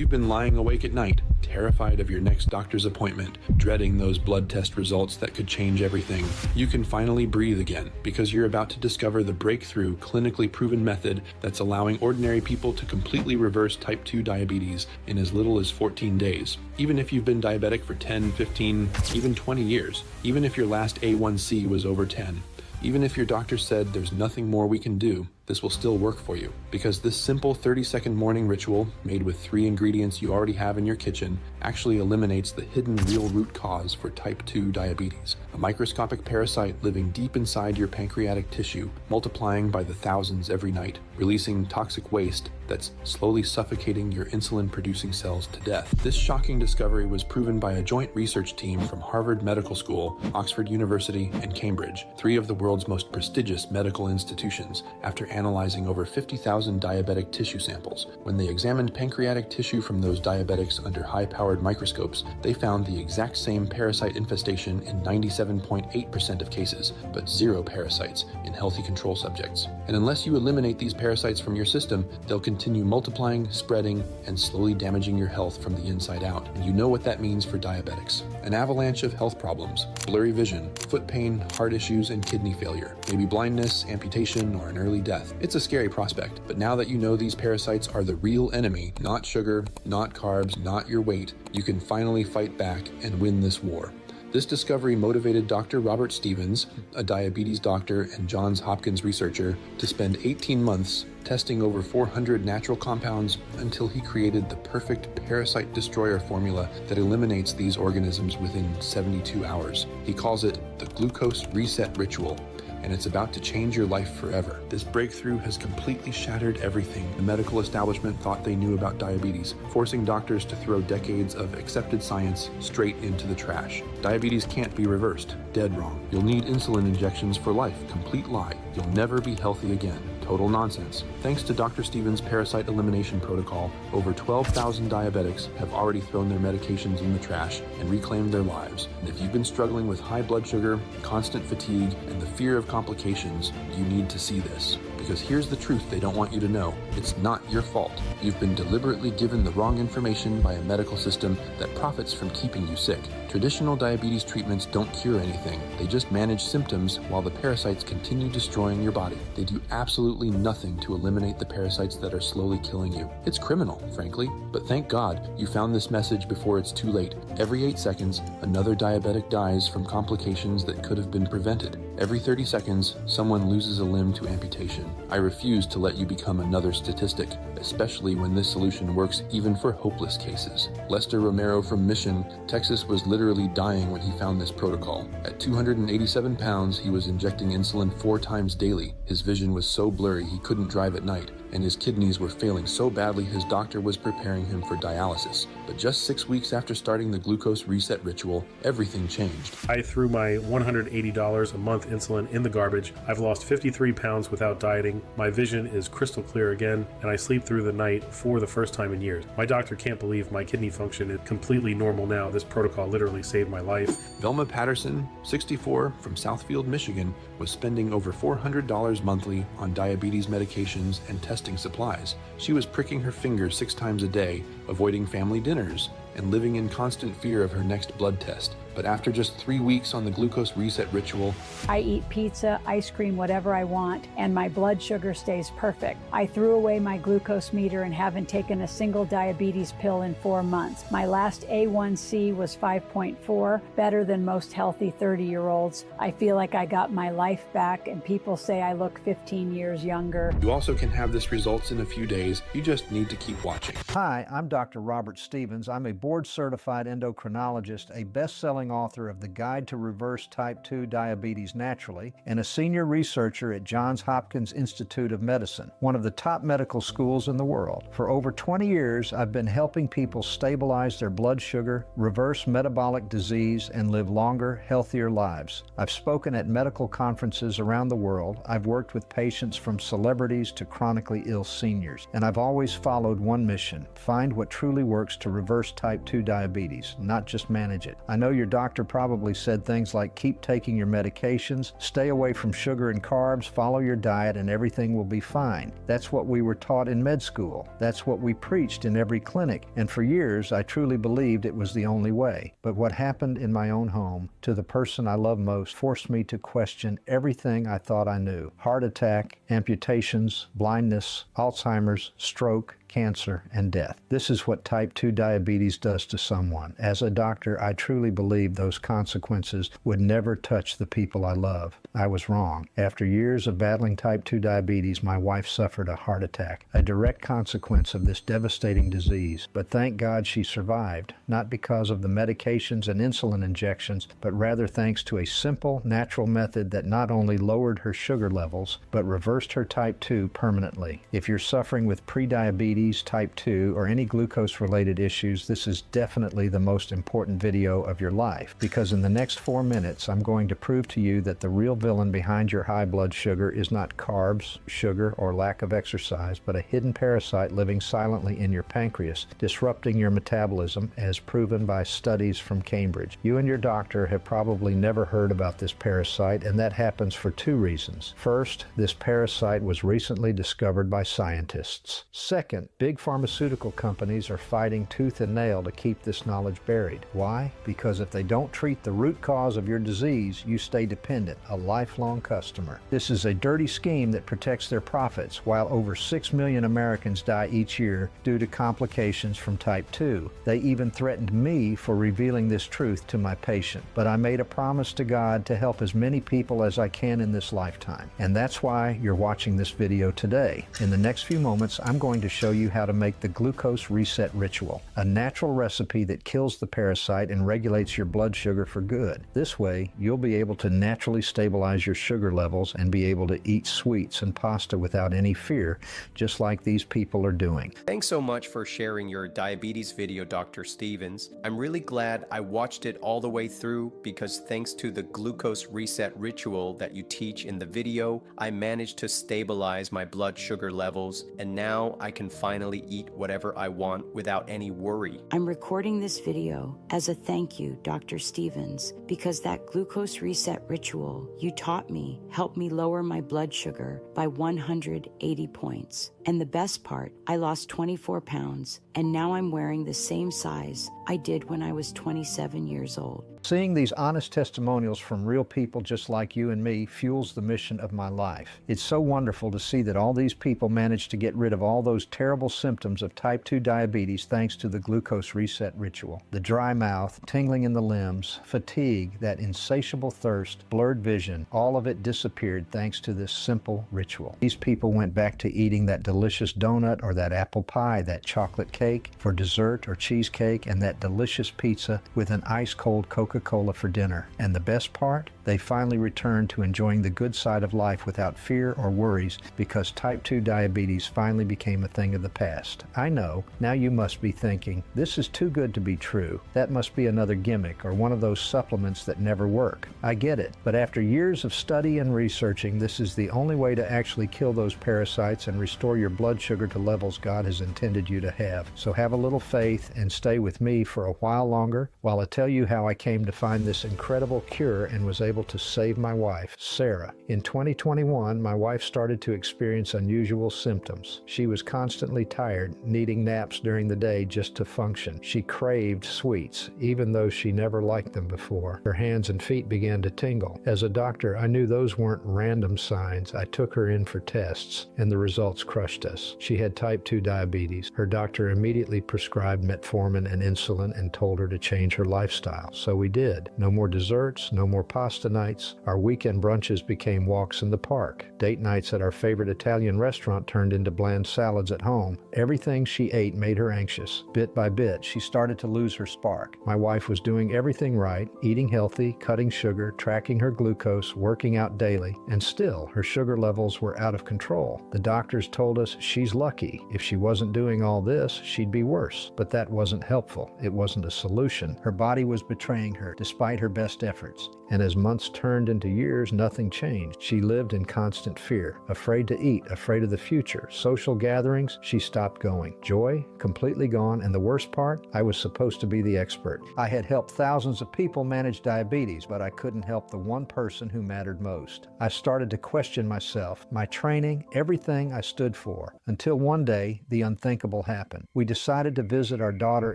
you've been lying awake at night, terrified of your next doctor's appointment, dreading those blood test results that could change everything, you can finally breathe again, because you're about to discover the breakthrough, clinically proven method that's allowing ordinary people to completely reverse type 2 diabetes in as little as 14 days. Even if you've been diabetic for 10, 15, even 20 years, even if your last A1C was over 10, even if your doctor said there's nothing more we can do, this will still work for you, because this simple 30-second morning ritual, made with 3 ingredients you already have in your kitchen, actually eliminates the hidden real root cause for type 2 diabetes, a microscopic parasite living deep inside your pancreatic tissue, multiplying by the thousands every night, releasing toxic waste that's slowly suffocating your insulin-producing cells to death. This shocking discovery was proven by a joint research team from Harvard Medical School, Oxford University, and Cambridge, 3 of the world's most prestigious medical institutions, after analyzing over 50,000 diabetic tissue samples. When they examined pancreatic tissue from those diabetics under high-powered microscopes, they found the exact same parasite infestation in 97.8% of cases, but 0 parasites in healthy control subjects. And unless you eliminate these parasites from your system, they'll continue multiplying, spreading, and slowly damaging your health from the inside out. And you know what that means for diabetics. An avalanche of health problems, blurry vision, foot pain, heart issues, and kidney failure, maybe blindness, amputation, or an early death. It's a scary prospect, but now that you know these parasites are the real enemy, not sugar, not carbs, not your weight, you can finally fight back and win this war. This discovery motivated Dr. Robert Stevens, a diabetes doctor and Johns Hopkins researcher, to spend 18 months testing over 400 natural compounds until he created the perfect parasite destroyer formula that eliminates these organisms within 72 hours. He calls it the glucose reset ritual, and it's about to change your life forever. This breakthrough has completely shattered everything the medical establishment thought they knew about diabetes, forcing doctors to throw decades of accepted science straight into the trash. Diabetes can't be reversed. Dead wrong. You'll need insulin injections for life. Complete lie. You'll never be healthy again. Total nonsense. Thanks to Dr. Stevens' parasite elimination protocol, over 12,000 diabetics have already thrown their medications in the trash and reclaimed their lives. And if you've been struggling with high blood sugar, constant fatigue, and the fear of complications, you need to see this. Because here's the truth they don't want you to know. It's not your fault. You've been deliberately given the wrong information by a medical system that profits from keeping you sick. Traditional diabetes treatments don't cure anything. They just manage symptoms while the parasites continue destroying your body. They do absolutely nothing to eliminate the parasites that are slowly killing you. It's criminal, frankly. But thank God you found this message before it's too late. Every 8 seconds, another diabetic dies from complications that could have been prevented. Every 30 seconds, someone loses a limb to amputation. I refuse to let you become another statistic, especially when this solution works even for hopeless cases. Lester Romero from Mission, Texas was literally dying when he found this protocol. At 287 pounds, he was injecting insulin 4 times daily. His vision was so blurry he couldn't drive at night, and his kidneys were failing so badly his doctor was preparing him for dialysis. But just 6 weeks after starting the glucose reset ritual, everything changed. I threw my $180 a month insulin in the garbage. I've lost 53 pounds without dieting. My vision is crystal clear again, and I sleep through the night for the first time in years. My doctor can't believe my kidney function is completely normal now. This protocol literally saved my life. Velma Patterson, 64, from Southfield, Michigan, was spending over $400 monthly on diabetes medications and testing supplies. She was pricking her fingers 6 times a day, avoiding family dinners, and living in constant fear of her next blood test. But after just 3 weeks on the glucose reset ritual, I eat pizza, ice cream, whatever I want, and my blood sugar stays perfect. I threw away my glucose meter and haven't taken a single diabetes pill in 4 months. My last A1C was 5.4, better than most healthy 30-year-olds. I feel like I got my life back, and people say I look 15 years younger. you also can have this results in a few days. You just need to keep watching. Hi, I'm Dr. Robert Stevens. I'm a board-certified endocrinologist, a best-selling author of The Guide to Reverse Type 2 Diabetes Naturally, and a senior researcher at Johns Hopkins Institute of Medicine, one of the top medical schools in the world. For over 20 years, I've been helping people stabilize their blood sugar, reverse metabolic disease, and live longer, healthier lives. I've spoken at medical conferences around the world. I've worked with patients from celebrities to chronically ill seniors, and I've always followed one mission: find what truly works to reverse type 2 diabetes, not just manage it. I know you're doctor probably said things like, keep taking your medications, stay away from sugar and carbs, follow your diet, and everything will be fine. That's what we were taught in med school. That's what we preached in every clinic. And for years, I truly believed it was the only way. But what happened in my own home to the person I love most forced me to question everything I thought I knew. Heart attack, amputations, blindness, Alzheimer's, stroke, cancer, and death. This is what type 2 diabetes does to someone. As a doctor, I truly believed those consequences would never touch the people I love. I was wrong. After years of battling type 2 diabetes, my wife suffered a heart attack, a direct consequence of this devastating disease. But thank God she survived, not because of the medications and insulin injections, but rather thanks to a simple, natural method that not only lowered her sugar levels, but reversed her type 2 permanently. If you're suffering with prediabetes, type 2, or any glucose-related issues, this is definitely the most important video of your life, because in the next 4 minutes, I'm going to prove to you that the real villain behind your high blood sugar is not carbs, sugar, or lack of exercise, but a hidden parasite living silently in your pancreas, disrupting your metabolism, as proven by studies from Cambridge. You and your doctor have probably never heard about this parasite, and that happens for 2 reasons. First, this parasite was recently discovered by scientists. Second, big pharmaceutical companies are fighting tooth and nail to keep this knowledge buried. Why? Because if they don't treat the root cause of your disease, you stay dependent, a lifelong customer. This is a dirty scheme that protects their profits, while over 6 million Americans die each year due to complications from type 2. They even threatened me for revealing this truth to my patient. But I made a promise to God to help as many people as I can in this lifetime. And that's why you're watching this video today. In the next few moments, I'm going to show you how to make the glucose reset ritual, a natural recipe that kills the parasite and regulates your blood sugar for good. This way, you'll be able to naturally stabilize your sugar levels and be able to eat sweets and pasta without any fear, just like these people are doing. Thanks so much for sharing your diabetes video, Dr. Stevens. I'm really glad I watched it all the way through, because thanks to the glucose reset ritual that you teach in the video, I managed to stabilize my blood sugar levels, and now I can finally eat whatever I want without any worry. I'm recording this video as a thank you, Dr. Stevens, because that glucose reset ritual you taught me helped me lower my blood sugar by 180 points. And the best part, I lost 24 pounds, and now I'm wearing the same size I did when I was 27 years old. Seeing these honest testimonials from real people just like you and me fuels the mission of my life. It's so wonderful to see that all these people managed to get rid of all those terrible symptoms of type 2 diabetes thanks to the glucose reset ritual. The dry mouth, tingling in the limbs, fatigue, that insatiable thirst, blurred vision, all of it disappeared thanks to this simple ritual. These people went back to eating that delicious donut or that apple pie, that chocolate cake for dessert or cheesecake, and that delicious pizza with an ice-cold Coca-Cola for dinner. And the best part? They finally returned to enjoying the good side of life without fear or worries, because type 2 diabetes finally became a thing of the past. I know, now you must be thinking, this is too good to be true. That must be another gimmick or one of those supplements that never work. I get it, but after years of study and researching, this is the only way to actually kill those parasites and restore your blood sugar to levels God has intended you to have. So have a little faith and stay with me for a while longer while I tell you how I came to find this incredible cure and was able to save my wife, Sarah. In 2021, my wife started to experience unusual symptoms. She was constantly tired, needing naps during the day just to function. She craved sweets, even though she never liked them before. Her hands and feet began to tingle. As a doctor, I knew those weren't random signs. I took her in for tests, and the results crushed us. She had type 2 diabetes. Her doctor immediately prescribed metformin and insulin and told her to change her lifestyle. So we did. No more desserts, no more pasta nights. Our weekend brunches became walks in the park. Date nights at our favorite Italian restaurant turned into bland salads at home. Everything she ate made her anxious. Bit by bit, she started to lose her spark. My wife was doing everything right, eating healthy, cutting sugar, tracking her glucose, working out daily, and still her sugar levels were out of control. The doctors told us she's lucky. If she wasn't doing all this, she'd be worse. But that wasn't helpful. It wasn't a solution. Her body was betraying her, despite her best efforts. And as months turned into years, nothing changed. She lived in constant fear, afraid to eat, afraid of the future. Social gatherings, she stopped going. Joy, completely gone, and the worst part, I was supposed to be the expert. I had helped thousands of people manage diabetes, but I couldn't help the one person who mattered most. I started to question myself, my training, everything I stood for, until one day, the unthinkable happened. We decided to visit our daughter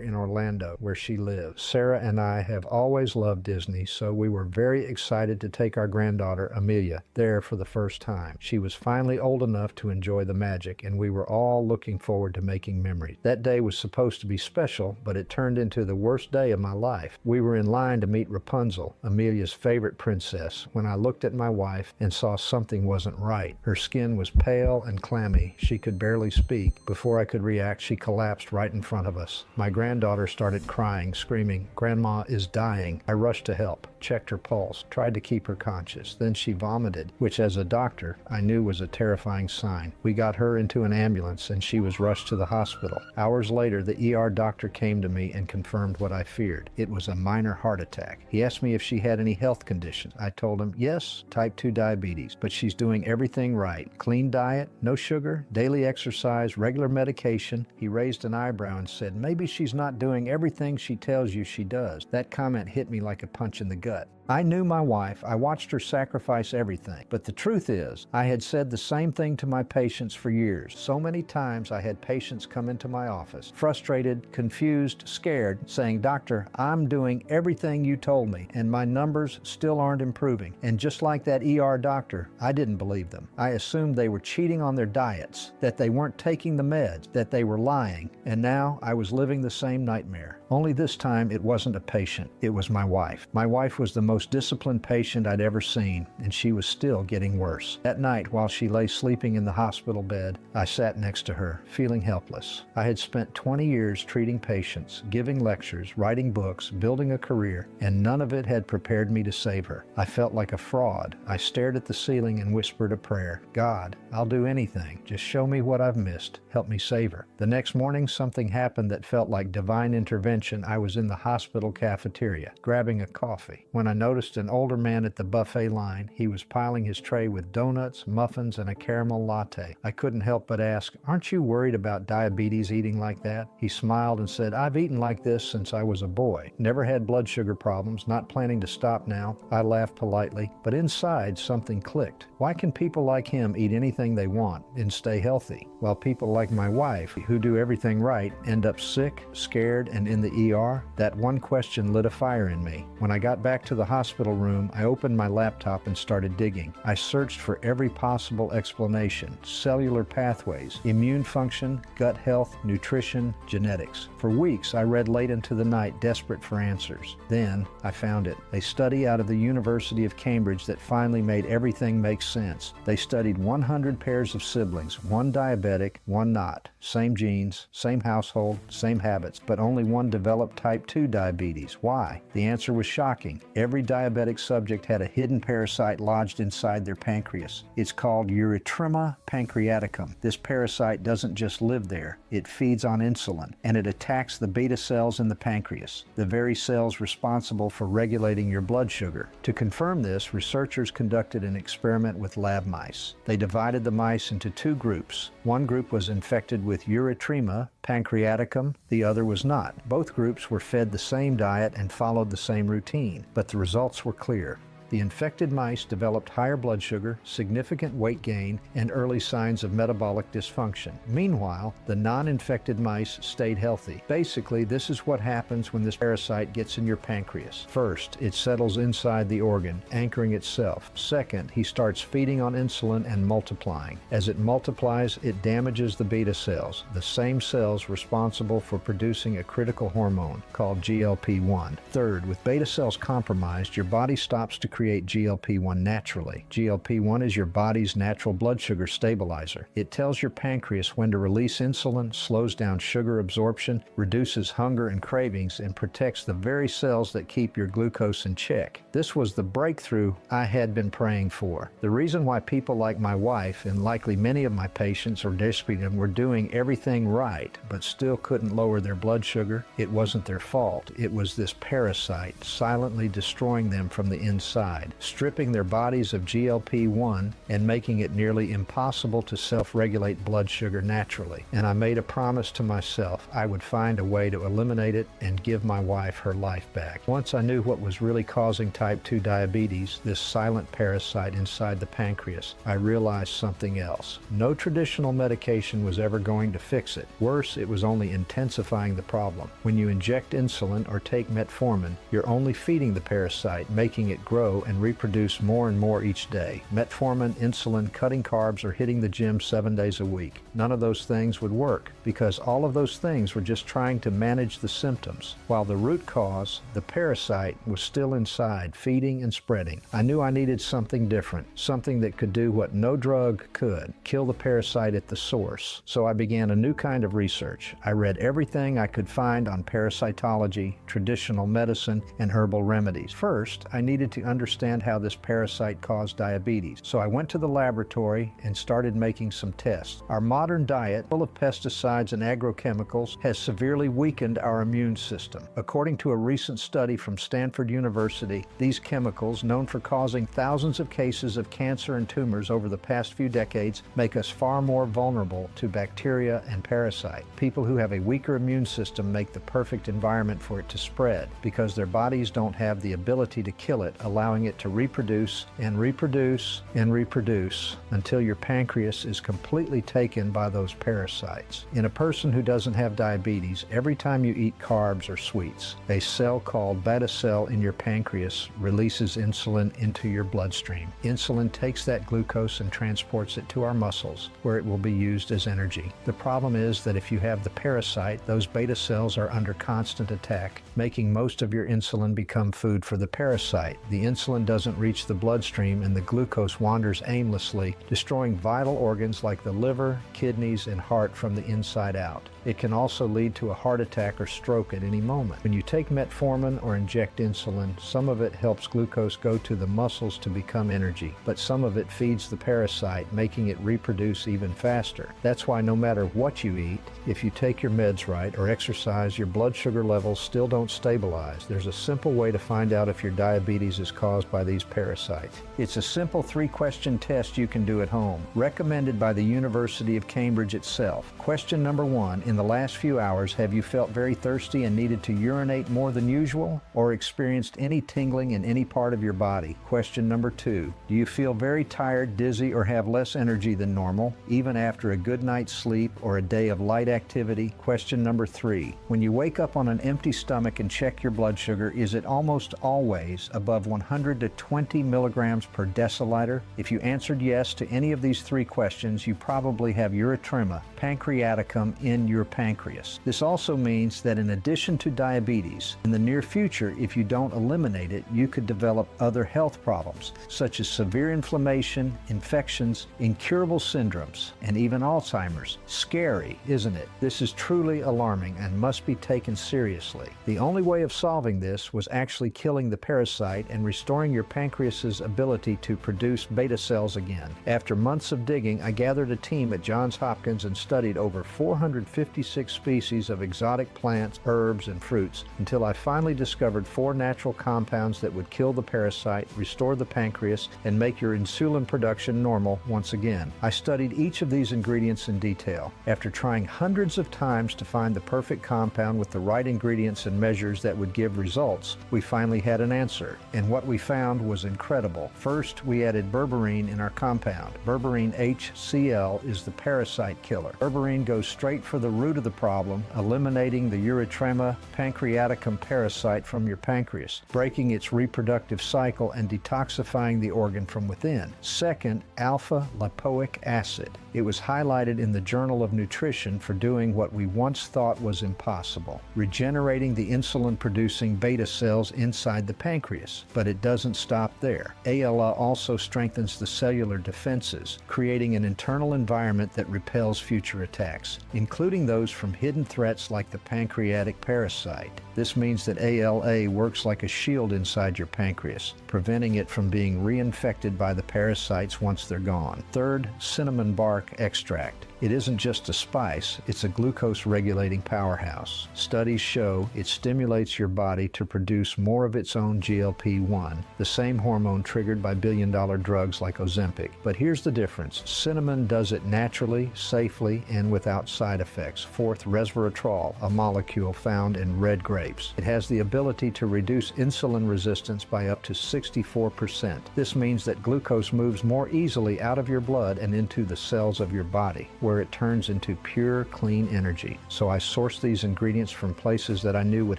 in Orlando, where she lives. Sarah and I have always loved Disney, so we were very excited to take our granddaughter, Amelia, there for the first time. She was finally old enough to enjoy the magic, and we were all looking forward to making memories. That day was supposed to be special, but it turned into the worst day of my life. We were in line to meet Rapunzel, Amelia's favorite princess, when I looked at my wife and saw something wasn't right. Her skin was pale and clammy. She could barely speak. Before I could react, she collapsed right in front of us. My granddaughter started crying, screaming, "Grandma is dying." I rushed to help, checked her pulse, tried to keep her conscious. Then she vomited, which as a doctor, I knew was a terrifying sign. We got her into an ambulance and she was rushed to the hospital. Hours later, the ER doctor came to me and confirmed what I feared. It was a minor heart attack. He asked me if she had any health conditions. I told him, yes, type 2 diabetes, but she's doing everything right. Clean diet, no sugar, daily exercise, regular medication. He raised an eyebrow and said, maybe she's not doing everything she tells you she does. That comment hit me like a punch in the gut. I knew my wife. I watched her sacrifice everything. But the truth is, I had said the same thing to my patients for years. So many times I had patients come into my office, frustrated, confused, scared, saying, "Doctor, I'm doing everything you told me, and my numbers still aren't improving." And just like that ER doctor, I didn't believe them. I assumed they were cheating on their diets, that they weren't taking the meds, that they were lying, and now I was living the same nightmare. Only this time it wasn't a patient, it was my wife. My wife was the most disciplined patient I'd ever seen, and she was still getting worse. That night, while she lay sleeping in the hospital bed, I sat next to her, feeling helpless. I had spent 20 years treating patients, giving lectures, writing books, building a career, and none of it had prepared me to save her. I felt like a fraud. I stared at the ceiling and whispered a prayer. God, I'll do anything. Just show me what I've missed. Help me save her. The next morning, something happened that felt like divine intervention. I was in the hospital cafeteria, grabbing a coffee, when I noticed an older man at the buffet line. He was piling his tray with donuts, muffins, and a caramel latte. I couldn't help but ask, "Aren't you worried about diabetes eating like that?" He smiled and said, "I've eaten like this since I was a boy. Never had blood sugar problems, not planning to stop now." I laughed politely, but inside something clicked. Why can people like him eat anything they want and stay healthy, while people like my wife, who do everything right, end up sick, scared, and in the ER? That one question lit a fire in me. When I got back to the hospital room, I opened my laptop and started digging. I searched for every possible explanation: cellular pathways, immune function, gut health, nutrition, genetics. For weeks, I read late into the night, desperate for answers. Then, I found it. A study out of the University of Cambridge that finally made everything make sense. They studied 100 pairs of siblings, one diabetic, one not. Same genes, same household, same habits, but only one developed type 2 diabetes. Why? The answer was shocking. Every diabetic subject had a hidden parasite lodged inside their pancreas. It's called Erythrema pancreaticum. This parasite doesn't just live there. It feeds on insulin, and it attacks the beta cells in the pancreas, the very cells responsible for regulating your blood sugar. To confirm this, researchers conducted an experiment with lab mice. They divided the mice into two groups. One group was infected with Erythrema pancreaticum, the other was not. Both groups were fed the same diet and followed the same routine, but the results were clear. The infected mice developed higher blood sugar, significant weight gain, and early signs of metabolic dysfunction. Meanwhile, the non-infected mice stayed healthy. Basically, this is what happens when this parasite gets in your pancreas. First, it settles inside the organ, anchoring itself. Second, he starts feeding on insulin and multiplying. As it multiplies, it damages the beta cells, the same cells responsible for producing a critical hormone called GLP-1. Third, with beta cells compromised, your body stops to create GLP-1 naturally. GLP-1 is your body's natural blood sugar stabilizer. It tells your pancreas when to release insulin, slows down sugar absorption, reduces hunger and cravings, and protects the very cells that keep your glucose in check. This was the breakthrough I had been praying for. The reason why people like my wife, and likely many of my patients or diabetes, were doing everything right, but still couldn't lower their blood sugar, it wasn't their fault. It was this parasite silently destroying them from the inside. inside, stripping their bodies of GLP-1 and making it nearly impossible to self-regulate blood sugar naturally. And I made a promise to myself I would find a way to eliminate it and give my wife her life back. Once I knew what was really causing type 2 diabetes, this silent parasite inside the pancreas, I realized something else. No traditional medication was ever going to fix it. Worse, it was only intensifying the problem. When you inject insulin or take metformin, you're only feeding the parasite, making it grow and reproduce more and more each day. Metformin, insulin, cutting carbs, or hitting the gym 7 days a week. None of those things would work because all of those things were just trying to manage the symptoms, while the root cause, the parasite, was still inside, feeding and spreading. I knew I needed something different, something that could do what no drug could, kill the parasite at the source. So I began a new kind of research. I read everything I could find on parasitology, traditional medicine, and herbal remedies. First, I needed to understand how this parasite caused diabetes. So I went to the laboratory and started making some tests. Our modern diet, full of pesticides and agrochemicals, has severely weakened our immune system. According to a recent study from Stanford University, these chemicals, known for causing thousands of cases of cancer and tumors over the past few decades, make us far more vulnerable to bacteria and parasites. People who have a weaker immune system make the perfect environment for it to spread because their bodies don't have the ability to kill it, allowing it to reproduce and reproduce and reproduce until your pancreas is completely taken by those parasites. In a person who doesn't have diabetes, every time you eat carbs or sweets, a cell called beta cell in your pancreas releases insulin into your bloodstream. Insulin takes that glucose and transports it to our muscles, where it will be used as energy. The problem is that if you have the parasite, those beta cells are under constant attack, making most of your insulin become food for the parasite. The insulin doesn't reach the bloodstream and the glucose wanders aimlessly, destroying vital organs like the liver, kidneys, and heart from the inside out. It can also lead to a heart attack or stroke at any moment. When you take metformin or inject insulin, some of it helps glucose go to the muscles to become energy, but some of it feeds the parasite, making it reproduce even faster. That's why no matter what you eat, if you take your meds right or exercise, your blood sugar levels still don't stabilize. There's a simple way to find out if your diabetes is caused by these parasites. It's a simple 3-question test you can do at home, recommended by the University of Cambridge itself. Question number 1, in the last few hours, have you felt very thirsty and needed to urinate more than usual, or experienced any tingling in any part of your body? Question number 2, do you feel very tired, dizzy, or have less energy than normal, even after a good night's sleep or a day of light activity? Question number 3, when you wake up on an empty stomach and check your blood sugar, is it almost always above 100 to 20 milligrams per deciliter? If you answered yes to any of these 3 questions, you probably have erythema pancreaticum in your pancreas. This also means that in addition to diabetes, in the near future, if you don't eliminate it, you could develop other health problems, such as severe inflammation, infections, incurable syndromes, and even Alzheimer's. Scary, isn't it? This is truly alarming and must be taken seriously. The only way of solving this was actually killing the parasite and restoring your pancreas's ability to produce beta cells again. After months of digging, I gathered a team at Johns Hopkins and studied over 456 species of exotic plants, herbs, and fruits until I finally discovered 4 natural compounds that would kill the parasite, restore the pancreas, and make your insulin production normal once again. I studied each of these ingredients in detail. After trying hundreds of times to find the perfect compound with the right ingredients and measures that would give results, we finally had an answer, and what we found was incredible. First, we added berberine in our compound. Berberine HCl is the parasite killer. Berberine goes straight for the root of the problem, eliminating the erythema pancreaticum parasite from your pancreas, breaking its reproductive cycle and detoxifying the organ from within. Second, alpha-lipoic acid. It was highlighted in the Journal of Nutrition for doing what we once thought was impossible, regenerating the insulin-producing beta cells inside the pancreas. But it doesn't stop there. ALA also strengthens the cellular defenses, creating an internal environment that repels future attacks, including those from hidden threats like the pancreatic parasite. This means that ALA works like a shield inside your pancreas, preventing it from being reinfected by the parasites once they're gone. Third, cinnamon bark extract. It isn't just a spice, it's a glucose-regulating powerhouse. Studies show it stimulates your body to produce more of its own GLP-1, the same hormone triggered by billion-dollar drugs like Ozempic. But here's the difference. Cinnamon does it naturally, safely, and without side effects. Fourth, resveratrol, a molecule found in red grapes. It has the ability to reduce insulin resistance by up to 64%. This means that glucose moves more easily out of your blood and into the cells of your body, where it turns into pure, clean energy. So I sourced these ingredients from places that I knew would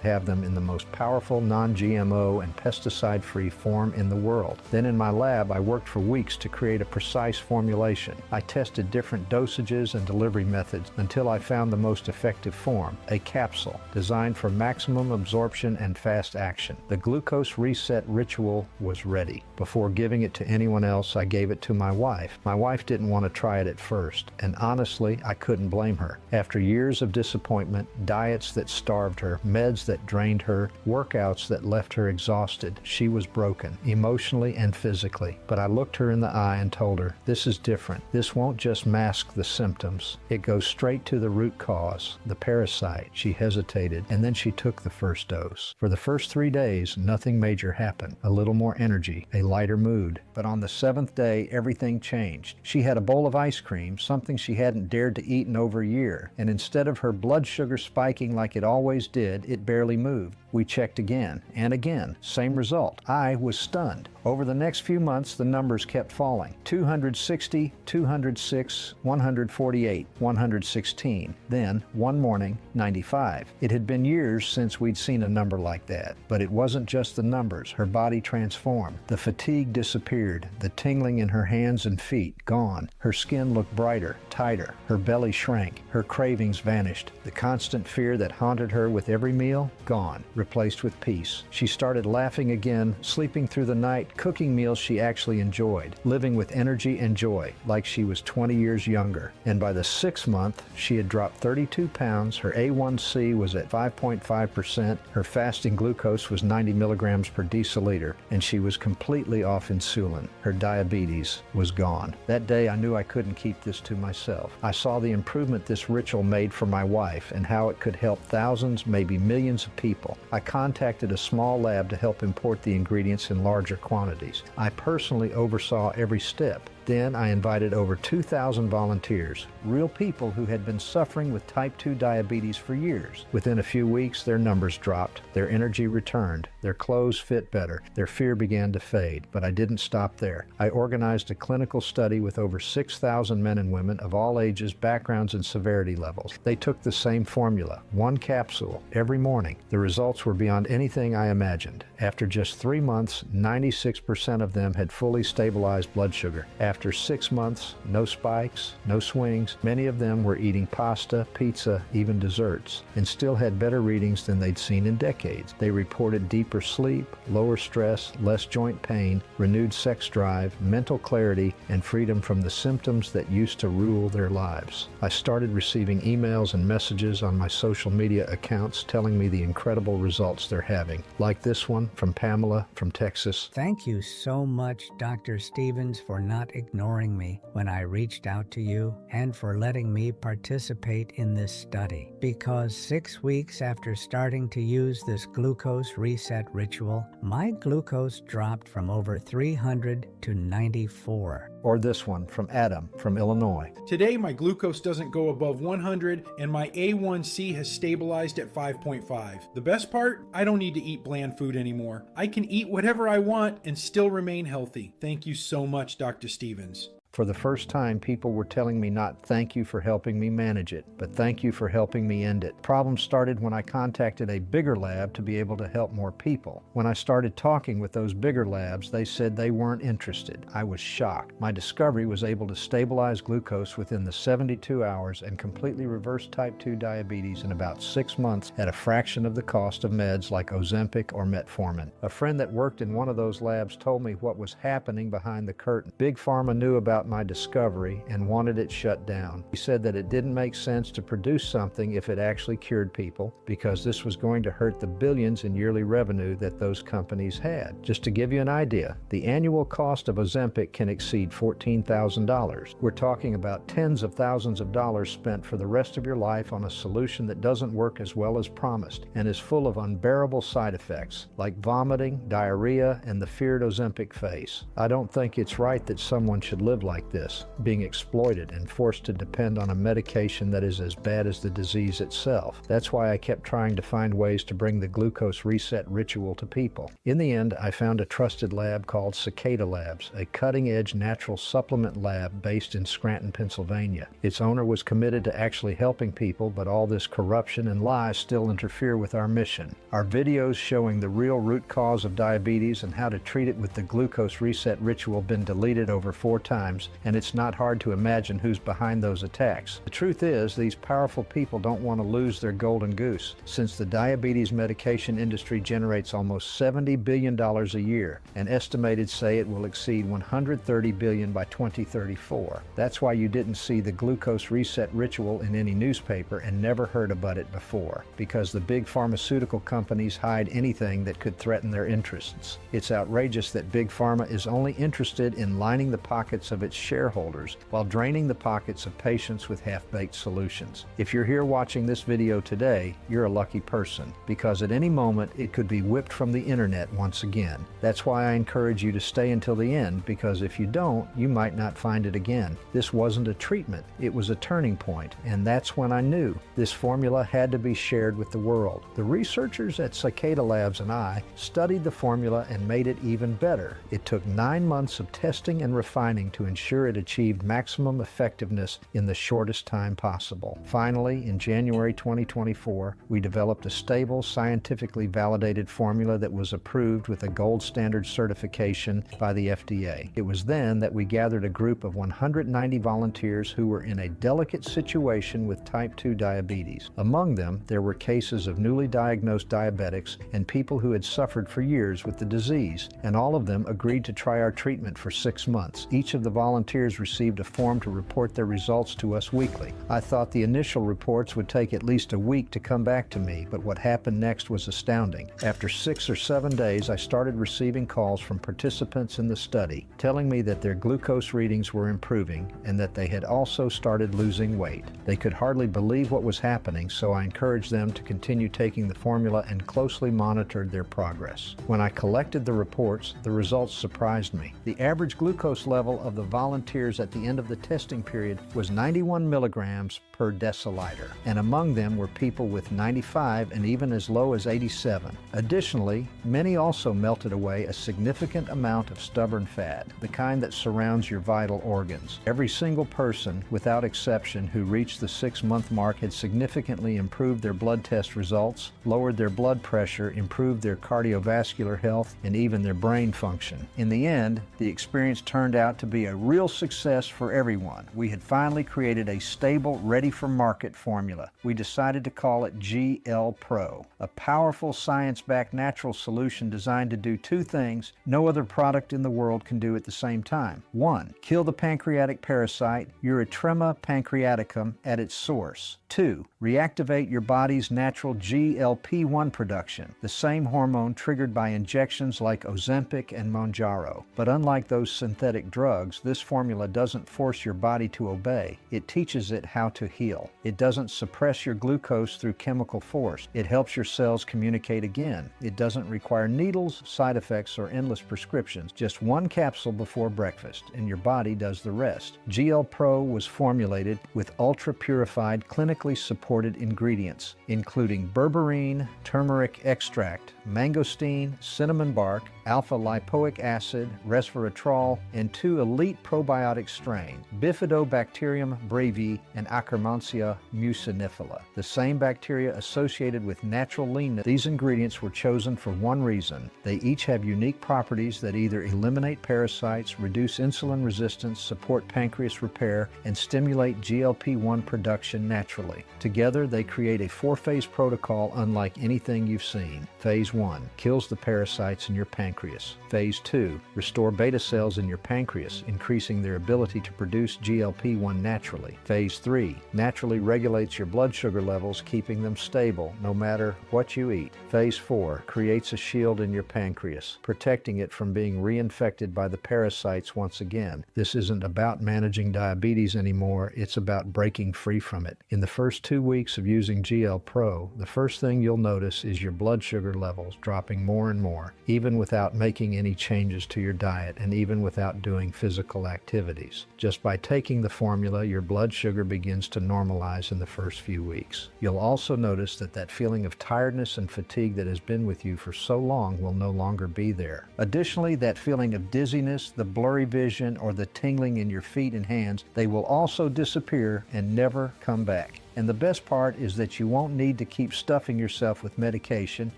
have them in the most powerful non-GMO and pesticide-free form in the world. Then in my lab, I worked for weeks to create a precise formulation. I tested different dosages and delivery methods until I found the most effective form, a capsule designed for maximum absorption and fast action. The glucose reset ritual was ready. Before giving it to anyone else, I gave it to my wife. My wife didn't want to try it at first, and honestly, I couldn't blame her. After years of disappointment, diets that starved her, meds that drained her, workouts that left her exhausted, she was broken, emotionally and physically. But I looked her in the eye and told her, this is different. This won't just mask the symptoms. It goes straight to the root cause, the parasite. She hesitated, and then she took the first dose. For the first 3 days, nothing major happened. A little more energy, a lighter mood. But on the 7th day, everything changed. She had a bowl of ice cream, something she hadn't dared to eat in over a year, and instead of her blood sugar spiking like it always did, it barely moved. We checked again and again, same result. I was stunned. Over the next few months, the numbers kept falling. 260, 206, 148, 116. Then, one morning, 95. It had been years since we'd seen a number like that. But it wasn't just the numbers. Her body transformed. The fatigue disappeared. The tingling in her hands and feet, gone. Her skin looked brighter, tighter. Her belly shrank. Her cravings vanished. The constant fear that haunted her with every meal, gone, replaced with peace. She started laughing again, sleeping through the night, cooking meals she actually enjoyed, living with energy and joy, like she was 20 years younger. And by the 6th month, she had dropped 32 pounds, her A1C was at 5.5%, her fasting glucose was 90 milligrams per deciliter, and she was completely off insulin. Her diabetes was gone. That day, I knew I couldn't keep this to myself. I saw the improvement this ritual made for my wife and how it could help thousands, maybe millions of people. I contacted a small lab to help import the ingredients in larger quantities. I personally oversaw every step. Then I invited over 2,000 volunteers, real people who had been suffering with type 2 diabetes for years. Within a few weeks, their numbers dropped, their energy returned, their clothes fit better, their fear began to fade. But I didn't stop there. I organized a clinical study with over 6,000 men and women of all ages, backgrounds, and severity levels. They took the same formula, one capsule, every morning. The results were beyond anything I imagined. After just 3 months, 96% of them had fully stabilized blood sugar. After 6 months, no spikes, no swings. Many of them were eating pasta, pizza, even desserts, and still had better readings than they'd seen in decades. They reported deeper sleep, lower stress, less joint pain, renewed sex drive, mental clarity, and freedom from the symptoms that used to rule their lives. I started receiving emails and messages on my social media accounts telling me the incredible results they're having, like this one from Pamela from Texas. Thank you so much, Dr. Stevens, for not ignoring me when I reached out to you and for letting me participate in this study. Because 6 weeks after starting to use this glucose reset ritual, my glucose dropped from over 300 to 94. Or this one from Adam from Illinois. Today, my glucose doesn't go above 100 and my A1C has stabilized at 5.5. The best part? I don't need to eat bland food anymore. I can eat whatever I want and still remain healthy. Thank you so much, Dr. Stevens. For the first time, people were telling me not thank you for helping me manage it, but thank you for helping me end it. Problems started when I contacted a bigger lab to be able to help more people. When I started talking with those bigger labs, they said they weren't interested. I was shocked. My discovery was able to stabilize glucose within the 72 hours and completely reverse type 2 diabetes in about 6 months at a fraction of the cost of meds like Ozempic or metformin. A friend that worked in one of those labs told me what was happening behind the curtain. Big Pharma knew about about my discovery and wanted it shut down. He said that it didn't make sense to produce something if it actually cured people, because this was going to hurt the billions in yearly revenue that those companies had. Just to give you an idea, the annual cost of Ozempic can exceed $14,000. We're talking about tens of thousands of dollars spent for the rest of your life on a solution that doesn't work as well as promised and is full of unbearable side effects like vomiting, diarrhea, and the feared Ozempic face. I don't think it's right that someone should live like this, being exploited and forced to depend on a medication that is as bad as the disease itself. That's why I kept trying to find ways to bring the glucose reset ritual to people. In the end, I found a trusted lab called Cicada Labs, a cutting-edge natural supplement lab based in Scranton, Pennsylvania. Its owner was committed to actually helping people, but all this corruption and lies still interfere with our mission. Our videos showing the real root cause of diabetes and how to treat it with the glucose reset ritual been deleted over 4 times, and it's not hard to imagine who's behind those attacks. The truth is, these powerful people don't want to lose their golden goose, since the diabetes medication industry generates almost $70 billion a year, and estimated say it will exceed $130 billion by 2034. That's why you didn't see the glucose reset ritual in any newspaper and never heard about it before, because the big pharmaceutical companies hide anything that could threaten their interests. It's outrageous that Big Pharma is only interested in lining the pockets of its shareholders while draining the pockets of patients with half-baked solutions. If you're here watching this video today, you're a lucky person, because at any moment it could be whipped from the internet once again. That's why I encourage you to stay until the end, because if you don't, you might not find it again. This wasn't a treatment, it was a turning point, and that's when I knew this formula had to be shared with the world. The researchers at Cicada Labs and I studied the formula and made it even better. It took 9 months of testing and refining to ensure it achieved maximum effectiveness in the shortest time possible. Finally, in January 2024, we developed a stable, scientifically validated formula that was approved with a gold standard certification by the FDA. It was then that we gathered a group of 190 volunteers who were in a delicate situation with type 2 diabetes. Among them, there were cases of newly diagnosed diabetics and people who had suffered for years with the disease, and all of them agreed to try our treatment for 6 months. Each of the volunteers received a form to report their results to us weekly. I thought the initial reports would take at least a week to come back to me, but what happened next was astounding. After 6 or 7 days, I started receiving calls from participants in the study telling me that their glucose readings were improving and that they had also started losing weight. They could hardly believe what was happening, so I encouraged them to continue taking the formula and closely monitored their progress. When I collected the reports, the results surprised me. The average glucose level of the volunteers at the end of the testing period was 91 milligrams per deciliter, and among them were people with 95 and even as low as 87. Additionally, many also melted away a significant amount of stubborn fat, the kind that surrounds your vital organs. Every single person, without exception, who reached the 6-month mark had significantly improved their blood test results, lowered their blood pressure, improved their cardiovascular health, and even their brain function. In the end, the experience turned out to be a real success for everyone. We had finally created a stable, ready-for-market formula. We decided to call it GLPRO, a powerful science-backed natural solution designed to do 2 things no other product in the world can do at the same time. 1, kill the pancreatic parasite, Erythrema pancreaticum, at its source. 2, reactivate your body's natural GLP-1 production, the same hormone triggered by injections like Ozempic and Mounjaro. But unlike those synthetic drugs, this formula doesn't force your body to obey. It teaches it how to heal. It doesn't suppress your glucose through chemical force. It helps your cells communicate again. It doesn't require needles, side effects, or endless prescriptions. Just 1 capsule before breakfast, and your body does the rest. GLPRO was formulated with ultra-purified, clinically supported ingredients, including berberine, turmeric extract, mangosteen, cinnamon bark, alpha-lipoic acid, resveratrol, and 2 elite probiotic strains, Bifidobacterium brevi and Akkermansia mucinifila, the same bacteria associated with natural leanness. These ingredients were chosen for one reason. They each have unique properties that either eliminate parasites, reduce insulin resistance, support pancreas repair, and stimulate GLP-1 production naturally. Together, they create a 4-phase protocol unlike anything you've seen. Phase 1 kills the parasites in your pancreas. pancreas. Phase 2, restore beta cells in your pancreas, increasing their ability to produce GLP-1 naturally. Phase 3, naturally regulates your blood sugar levels, keeping them stable no matter what you eat. Phase 4, creates a shield in your pancreas, protecting it from being reinfected by the parasites once again. This isn't about managing diabetes anymore, it's about breaking free from it. In the first 2 weeks of using GLPRO, the first thing you'll notice is your blood sugar levels dropping more and more, even without making any changes to your diet and even without doing physical activities. Just by taking the formula, your blood sugar begins to normalize in the first few weeks. You'll also notice that that feeling of tiredness and fatigue that has been with you for so long will no longer be there. Additionally, that feeling of dizziness, the blurry vision, or the tingling in your feet and hands, they will also disappear and never come back. And the best part is that you won't need to keep stuffing yourself with medication,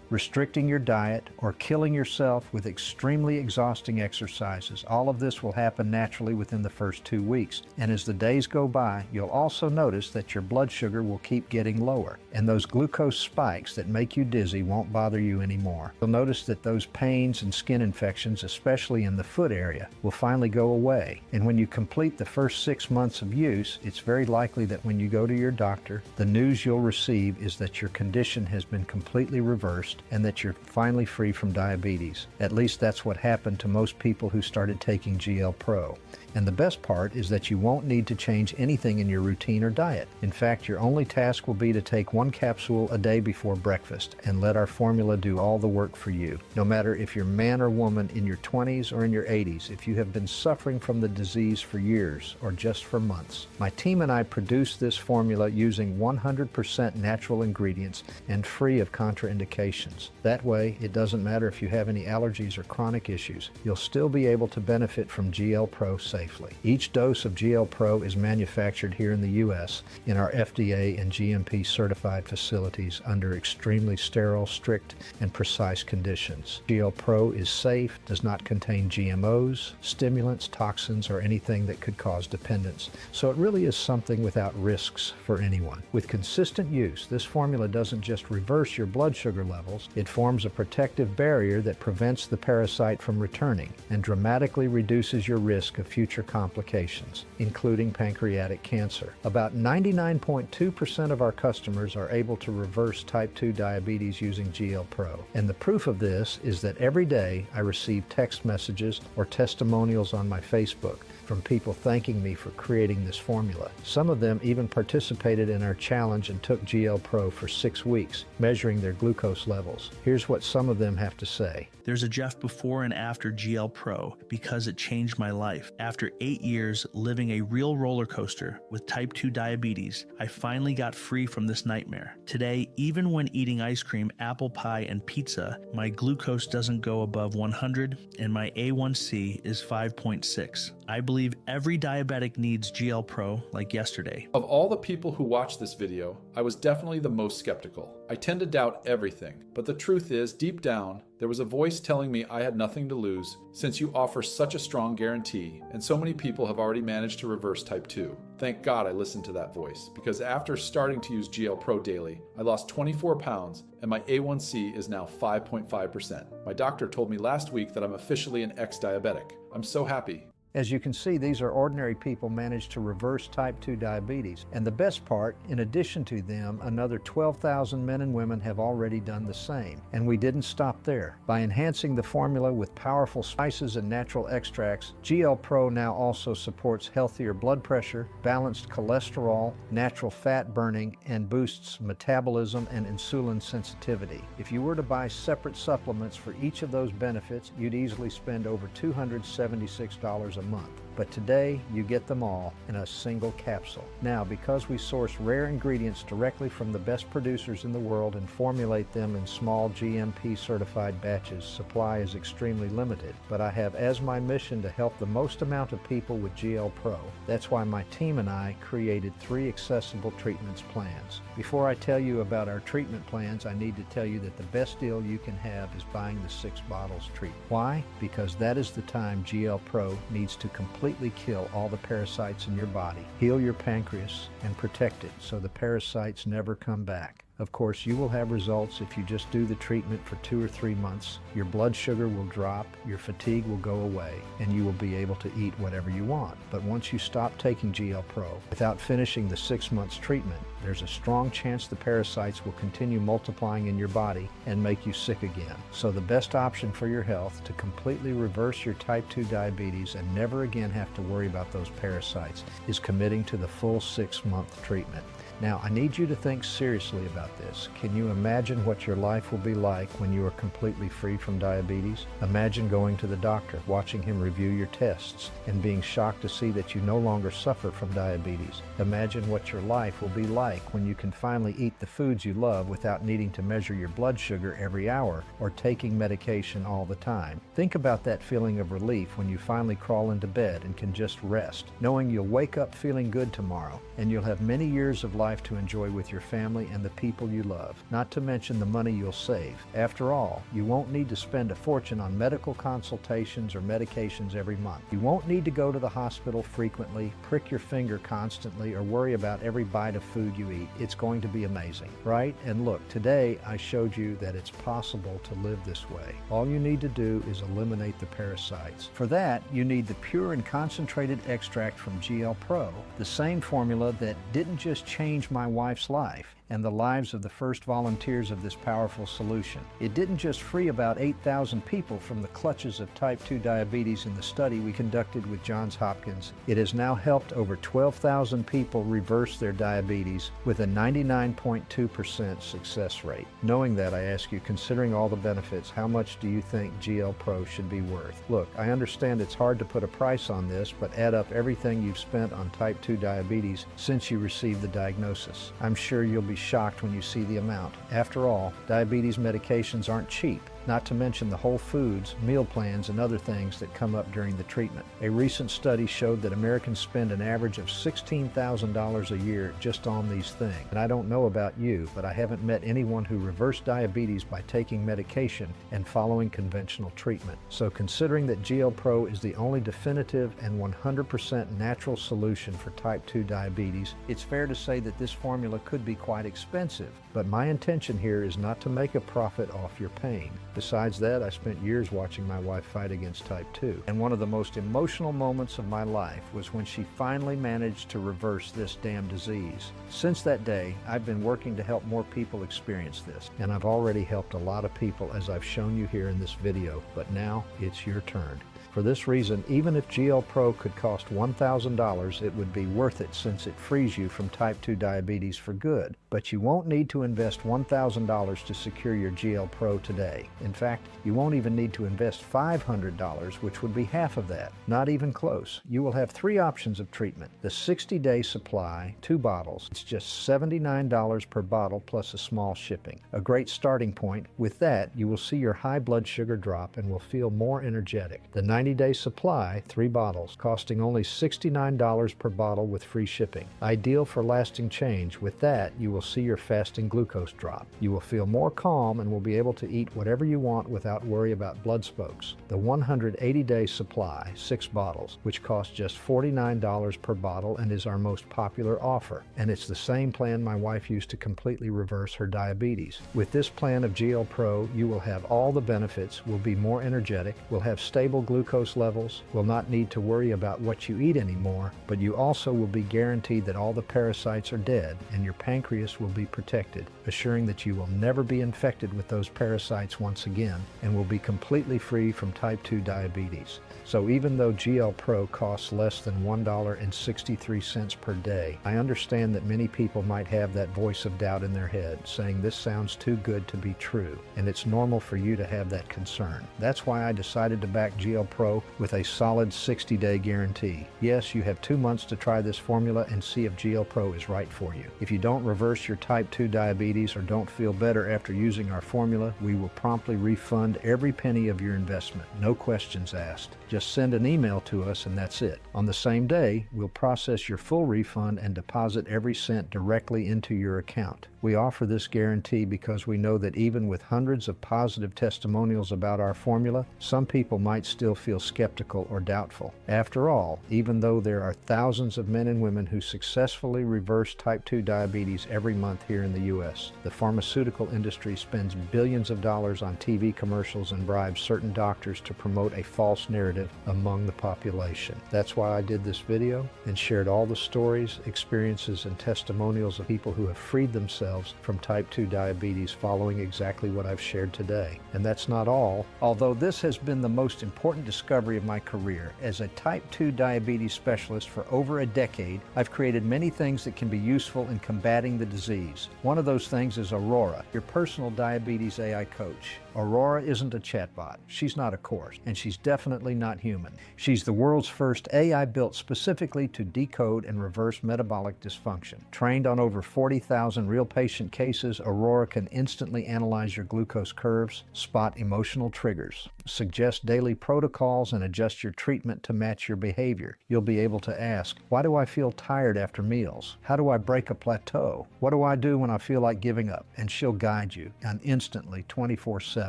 restricting your diet, or killing yourself with extremely exhausting exercises. All of this will happen naturally within the first 2 weeks. And as the days go by, you'll also notice that your blood sugar will keep getting lower, and those glucose spikes that make you dizzy won't bother you anymore. You'll notice that those pains and skin infections, especially in the foot area, will finally go away. And when you complete the first 6 months of use, it's very likely that when you go to your doctor, the news you'll receive is that your condition has been completely reversed and that you're finally free from diabetes. At least that's what happened to most people who started taking GLPRO. And the best part is that you won't need to change anything in your routine or diet. In fact, your only task will be to take 1 capsule a day before breakfast and let our formula do all the work for you. No matter if you're man or woman, in your 20s or in your 80s, if you have been suffering from the disease for years or just for months. My team and I produce this formula using 100% natural ingredients and free of contraindications. That way, it doesn't matter if you have any allergies or chronic issues. You'll still be able to benefit from GLPRO safely. Each dose of GLPRO is manufactured here in the U.S. in our FDA and GMP certified facilities under extremely sterile, strict, and precise conditions. GLPRO is safe, does not contain GMOs, stimulants, toxins, or anything that could cause dependence. So it really is something without risks for anyone. With consistent use, this formula doesn't just reverse your blood sugar levels, it forms a protective barrier that prevents the parasite from returning and dramatically reduces your risk of future complications, including pancreatic cancer. About 99.2% of our customers are able to reverse type 2 diabetes using GLPRO. And the proof of this is that every day I receive text messages or testimonials on my Facebook from people thanking me for creating this formula. Some of them even participated in our challenge and took GLPRO for 6 weeks, measuring their glucose levels. Here's what some of them have to say. There's a Jeff before and after GLPRO because it changed my life. After 8 years living a real roller coaster with type 2 diabetes, I finally got free from this nightmare. Today, even when eating ice cream, apple pie, and pizza, my glucose doesn't go above 100 and my A1C is 5.6. I believe every diabetic needs GLPRO like yesterday. Of all the people who watched this video, I was definitely the most skeptical. I tend to doubt everything, but the truth is, deep down, there was a voice telling me I had nothing to lose since you offer such a strong guarantee and so many people have already managed to reverse type 2. Thank God I listened to that voice, because after starting to use GLPRO daily, I lost 24 pounds and my A1C is now 5.5%. My doctor told me last week that I'm officially an ex-diabetic. I'm so happy. As you can see, these are ordinary people managed to reverse type 2 diabetes. And the best part, in addition to them, another 12,000 men and women have already done the same. And we didn't stop there. By enhancing the formula with powerful spices and natural extracts, GLPRO now also supports healthier blood pressure, balanced cholesterol, natural fat burning, and boosts metabolism and insulin sensitivity. If you were to buy separate supplements for each of those benefits, you'd easily spend over $276 a month. But today, you get them all in a single capsule. Now, because we source rare ingredients directly from the best producers in the world and formulate them in small GMP certified batches, supply is extremely limited. But I have as my mission to help the most amount of people with GLPRO. That's why my team and I created 3 accessible treatments plans. Before I tell you about our treatment plans, I need to tell you that the best deal you can have is buying the 6 bottles treatment. Why? Because that is the time GLPRO needs to completely kill all the parasites in your body, heal your pancreas, and protect it so the parasites never come back. Of course, you will have results if you just do the treatment for 2 or 3 months. Your blood sugar will drop, your fatigue will go away, and you will be able to eat whatever you want. But once you stop taking GLPRO without finishing the 6 months treatment, there's a strong chance the parasites will continue multiplying in your body and make you sick again. So the best option for your health to completely reverse your type 2 diabetes and never again have to worry about those parasites is committing to the full 6-month treatment. Now, I need you to think seriously about this. Can you imagine what your life will be like when you are completely free from diabetes? Imagine going to the doctor, watching him review your tests, and being shocked to see that you no longer suffer from diabetes. Imagine what your life will be like when you can finally eat the foods you love without needing to measure your blood sugar every hour or taking medication all the time. Think about that feeling of relief when you finally crawl into bed and can just rest, knowing you'll wake up feeling good tomorrow, and you'll have many years of life to enjoy with your family and the people you love, not to mention the money you'll save. After all, you won't need to spend a fortune on medical consultations or medications every month. You won't need to go to the hospital frequently, prick your finger constantly, or worry about every bite of food you eat. It's going to be amazing, right? And look, today I showed you that it's possible to live this way. All you need to do is eliminate the parasites. For that, you need the pure and concentrated extract from GLPRO, the same formula that didn't just change my wife's life and the lives of the first volunteers of this powerful solution. It didn't just free about 8,000 people from the clutches of type 2 diabetes in the study we conducted with Johns Hopkins. It has now helped over 12,000 people reverse their diabetes with a 99.2% success rate. Knowing that, I ask you, considering all the benefits, how much do you think GLPRO should be worth? Look, I understand it's hard to put a price on this, but add up everything you've spent on type 2 diabetes since you received the diagnosis. I'm sure you'll be shocked when you see the amount. After all, diabetes medications aren't cheap, not to mention the whole foods, meal plans, and other things that come up during the treatment. A recent study showed that Americans spend an average of $16,000 a year just on these things. And I don't know about you, but I haven't met anyone who reversed diabetes by taking medication and following conventional treatment. So considering that GLPRO is the only definitive and 100% natural solution for type 2 diabetes, it's fair to say that this formula could be quite expensive. But my intention here is not to make a profit off your pain. Besides that, I spent years watching my wife fight against type 2. And one of the most emotional moments of my life was when she finally managed to reverse this damn disease. Since that day, I've been working to help more people experience this. And I've already helped a lot of people, as I've shown you here in this video. But now it's your turn. For this reason, even if GLPRO could cost $1,000, it would be worth it since it frees you from type 2 diabetes for good. But you won't need to invest $1,000 to secure your GLPRO today. In fact, you won't even need to invest $500, which would be half of that. Not even close. You will have 3 options of treatment. The 60-day supply, 2 bottles. It's just $79 per bottle plus a small shipping. A great starting point. With that, you will see your high blood sugar drop and will feel more energetic. The 90-day supply, 3 bottles, costing only $69 per bottle with free shipping. Ideal for lasting change. With that, you will see your fasting glucose drop. You will feel more calm and will be able to eat whatever you want without worry about blood spokes. The 180-day supply, 6 bottles, which costs just $49 per bottle and is our most popular offer. And it's the same plan my wife used to completely reverse her diabetes. With this plan of GLPRO, you will have all the benefits, will be more energetic, will have stable glucose levels, will not need to worry about what you eat anymore, but you also will be guaranteed that all the parasites are dead and your pancreas will be protected, assuring that you will never be infected with those parasites once again and will be completely free from type 2 diabetes. So even though GLPRO costs less than $1.63 per day, I understand that many people might have that voice of doubt in their head, saying this sounds too good to be true, and it's normal for you to have that concern. That's why I decided to back GLPRO with a solid 60-day guarantee. Yes, you have 2 months to try this formula and see if GLPRO is right for you. If you don't reverse your type 2 diabetes or don't feel better after using our formula, we will promptly refund every penny of your investment. No questions asked. Just send an email to us and that's it. On the same day, we'll process your full refund and deposit every cent directly into your account. We offer this guarantee because we know that even with hundreds of positive testimonials about our formula, some people might still feel skeptical or doubtful. After all, even though there are thousands of men and women who successfully reverse type 2 diabetes every month here in the U.S., the pharmaceutical industry spends billions of dollars on TV commercials and bribes certain doctors to promote a false narrative among the population. That's why I did this video and shared all the stories, experiences, and testimonials of people who have freed themselves from type 2 diabetes following exactly what I've shared today. And that's not all. Although this has been the most important discovery of my career, as a type 2 diabetes specialist for over a decade, I've created many things that can be useful in combating the disease. One of those things is Aurora, your personal diabetes AI coach. Aurora isn't a chatbot. She's not a course, and she's definitely not human. She's the world's first AI built specifically to decode and reverse metabolic dysfunction. Trained on over 40,000 real patient cases, Aurora can instantly analyze your glucose curves, spot emotional triggers, suggest daily protocols, and adjust your treatment to match your behavior. You'll be able to ask, why do I feel tired after meals? How do I break a plateau? What do I do when I feel like giving up? And she'll guide you, and instantly 24/7.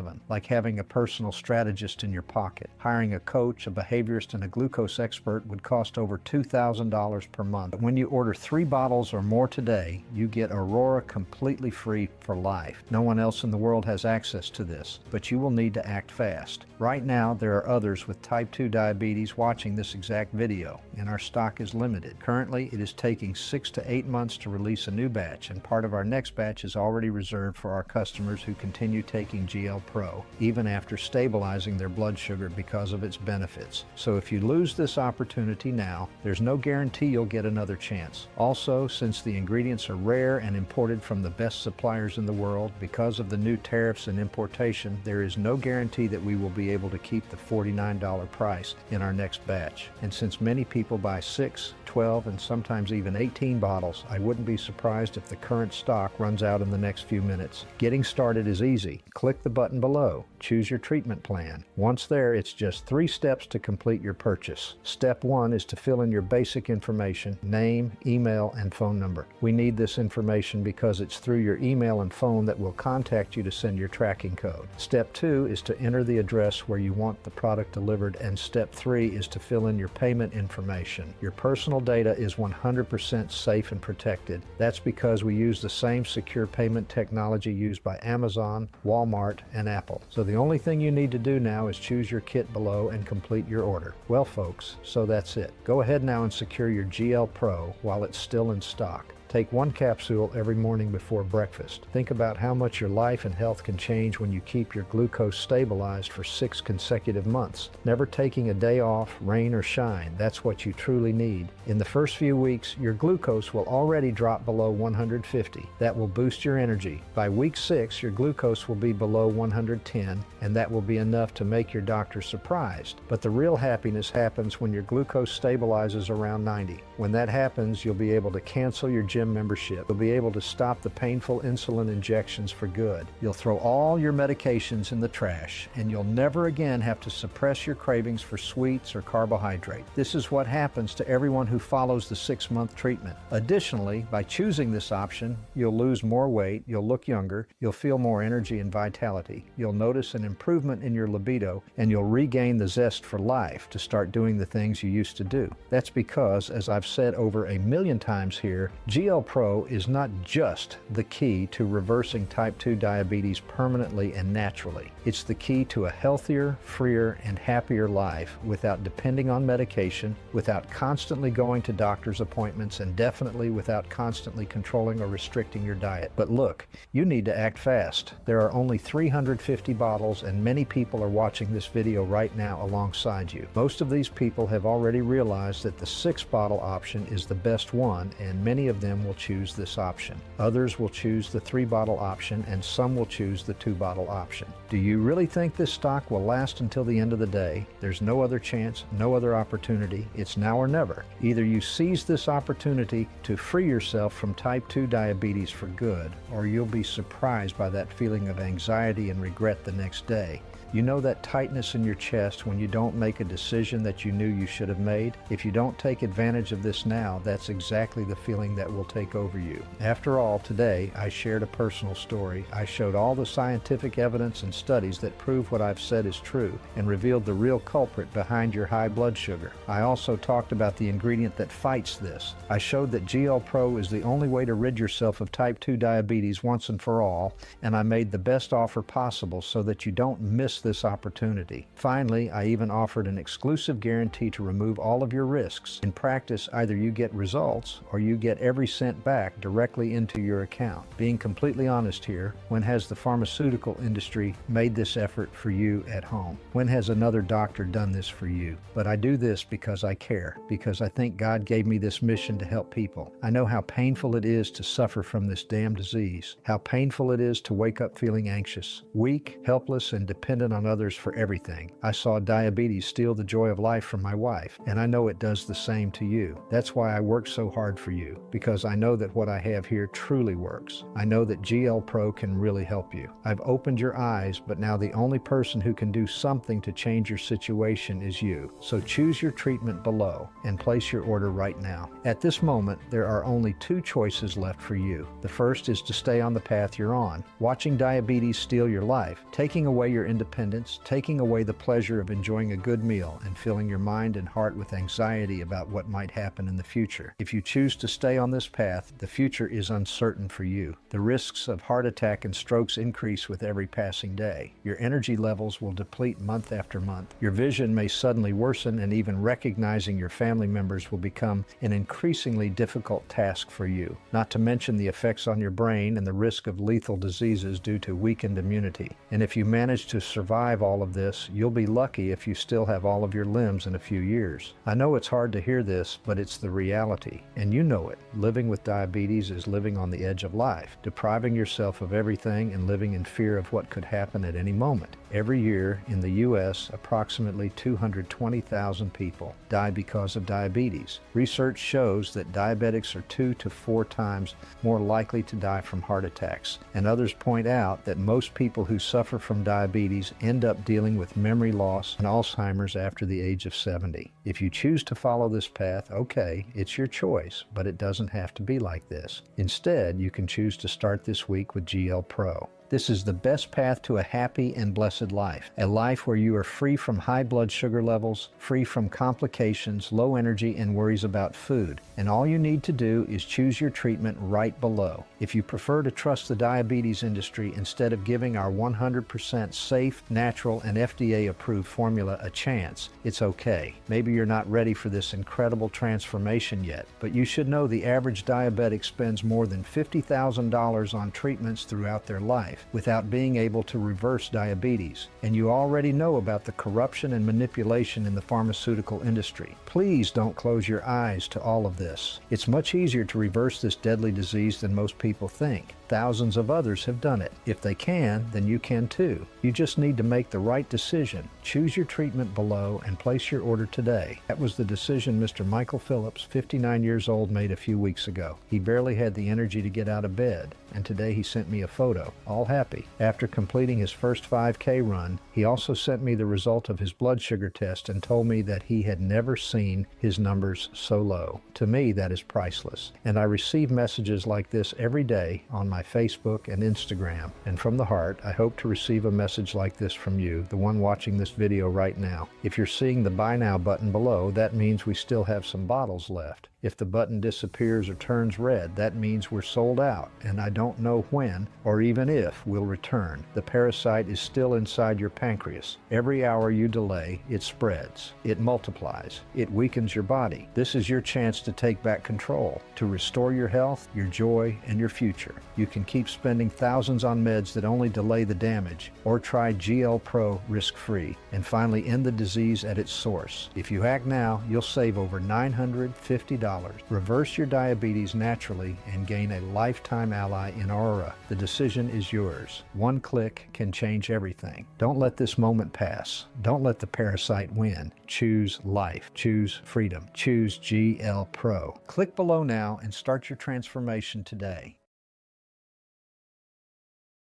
Like having a personal strategist in your pocket. Hiring a coach, a behaviorist, and a glucose expert would cost over $2,000 per month. But when you order 3 bottles or more today, you get Aurora completely free for life. No one else in the world has access to this, but you will need to act fast. Right now, there are others with type 2 diabetes watching this exact video, and our stock is limited. Currently, it is taking 6 to 8 months to release a new batch, and part of our next batch is already reserved for our customers who continue taking GLPRO, even after stabilizing their blood sugar because of its benefits. So if you lose this opportunity now, there's no guarantee you'll get another chance. Also, since the ingredients are rare and imported from the best suppliers in the world, because of the new tariffs and importation, there is no guarantee that we will be able to keep the $49 price in our next batch. And since many people buy 6, 12, and sometimes even 18 bottles, I wouldn't be surprised if the current stock runs out in the next few minutes. Getting started is easy. Click the button below. Choose your treatment plan. Once there, it's just 3 steps to complete your purchase. Step 1 is to fill in your basic information, name, email, and phone number. We need this information because it's through your email and phone that we'll contact you to send your tracking code. Step 2 is to enter the address where you want the product delivered, and step 3 is to fill in your payment information. Your personal data is 100% safe and protected. That's because we use the same secure payment technology used by Amazon, Walmart, and Apple. So the only thing you need to do now is choose your kit below and complete your order. Well, folks, so that's it. Go ahead now and secure your GLPRO while it's still in stock. Take 1 capsule every morning before breakfast. Think about how much your life and health can change when you keep your glucose stabilized for 6 consecutive months. Never taking a day off, rain or shine. That's what you truly need. In the first few weeks, your glucose will already drop below 150. That will boost your energy. By week 6, your glucose will be below 110, and that will be enough to make your doctor surprised. But the real happiness happens when your glucose stabilizes around 90. When that happens, you'll be able to cancel your gym membership. You'll be able to stop the painful insulin injections for good. You'll throw all your medications in the trash, and you'll never again have to suppress your cravings for sweets or carbohydrate. This is what happens to everyone who follows the 6-month treatment. Additionally, by choosing this option, you'll lose more weight, you'll look younger, you'll feel more energy and vitality, you'll notice an improvement in your libido, and you'll regain the zest for life to start doing the things you used to do. That's because, as I've said over 1,000,000 times here, GLPRO is not just the key to reversing type 2 diabetes permanently and naturally. It's the key to a healthier, freer, and happier life without depending on medication, without constantly going to doctor's appointments, and definitely without constantly controlling or restricting your diet. But look, you need to act fast. There are only 350 bottles, and many people are watching this video right now alongside you. Most of these people have already realized that the 6-bottle option is the best one, and many of them will choose this option. Others will choose the 3-bottle option, and some will choose the 2-bottle option. Do you really think this stock will last until the end of the day? There's no other chance, no other opportunity. It's now or never. Either you seize this opportunity to free yourself from type 2 diabetes for good, or you'll be surprised by that feeling of anxiety and regret the next day. You know that tightness in your chest when you don't make a decision that you knew you should have made? If you don't take advantage of this now, that's exactly the feeling that will take over you. After all, today I shared a personal story. I showed all the scientific evidence and studies that prove what I've said is true and revealed the real culprit behind your high blood sugar. I also talked about the ingredient that fights this. I showed that GLPRO is the only way to rid yourself of type 2 diabetes once and for all, and I made the best offer possible so that you don't miss this opportunity. Finally, I even offered an exclusive guarantee to remove all of your risks. In practice, either you get results or you get every cent back directly into your account. Being completely honest here, when has the pharmaceutical industry made this effort for you at home? When has another doctor done this for you? But I do this because I care, because I think God gave me this mission to help people. I know how painful it is to suffer from this damn disease, how painful it is to wake up feeling anxious, weak, helpless, and dependent on others for everything. I saw diabetes steal the joy of life from my wife, and I know it does the same to you. That's why I work so hard for you, because I know that what I have here truly works. I know that GLPRO can really help you. I've opened your eyes, but now the only person who can do something to change your situation is you. So choose your treatment below and place your order right now. At this moment, there are only two choices left for you. The first is to stay on the path you're on, watching diabetes steal your life, taking away your independence, taking away the pleasure of enjoying a good meal, and filling your mind and heart with anxiety about what might happen in the future. If you choose to stay on this path, the future is uncertain for you. The risks of heart attack and strokes increase with every passing day. Your energy levels will deplete month after month. Your vision may suddenly worsen, and even recognizing your family members will become an increasingly difficult task for you, not to mention the effects on your brain and the risk of lethal diseases due to weakened immunity. And if you manage to survive all of this, you'll be lucky if you still have all of your limbs in a few years. I know it's hard to hear this, but it's the reality, and you know it. Living with diabetes is living on the edge of life, depriving yourself of everything and living in fear of what could happen at any moment. Every year in the U.S., approximately 220,000 people die because of diabetes. Research shows that diabetics are 2 to 4 times more likely to die from heart attacks, and others point out that most people who suffer from diabetes end up dealing with memory loss and Alzheimer's after the age of 70. If you choose to follow this path, okay, it's your choice, but it doesn't have to be like this. Instead, you can choose to start this week with GLPRO. This is the best path to a happy and blessed life, a life where you are free from high blood sugar levels, free from complications, low energy, and worries about food. And all you need to do is choose your treatment right below. If you prefer to trust the diabetes industry instead of giving our 100% safe, natural, and FDA-approved formula a chance, it's okay. Maybe you're not ready for this incredible transformation yet, but you should know the average diabetic spends more than $50,000 on treatments throughout their life without being able to reverse diabetes. And you already know about the corruption and manipulation in the pharmaceutical industry. Please don't close your eyes to all of this. It's much easier to reverse this deadly disease than most people think. Thousands of others have done it. If they can, then you can too. You just need to make the right decision. Choose your treatment below and place your order today. That was the decision Mr. Michael Phillips, 59 years old, made a few weeks ago. He barely had the energy to get out of bed, and today he sent me a photo, all happy. After completing his first 5K run, he also sent me the result of his blood sugar test and told me that he had never seen his numbers so low. To me, that is priceless. And I receive messages like this every day on my Facebook and Instagram. And from the heart, I hope to receive a message like this from you, the one watching this video right now. If you're seeing the Buy Now button below, that means we still have some bottles left. If the button disappears or turns red, that means we're sold out, and I don't know when or even if we'll return. The parasite is still inside your pancreas. Every hour you delay, it spreads, it multiplies, it weakens your body. This is your chance to take back control, to restore your health, your joy, and your future. You can keep spending thousands on meds that only delay the damage, or try GLPRO risk-free and finally end the disease at its source. If you act now, you'll save over $950. Reverse your diabetes naturally and gain a lifetime ally in Aurora. The decision is yours. One click can change everything. Don't let this moment pass. Don't let the parasite win. Choose life. Choose freedom. Choose GLPRO. Click below now and start your transformation today.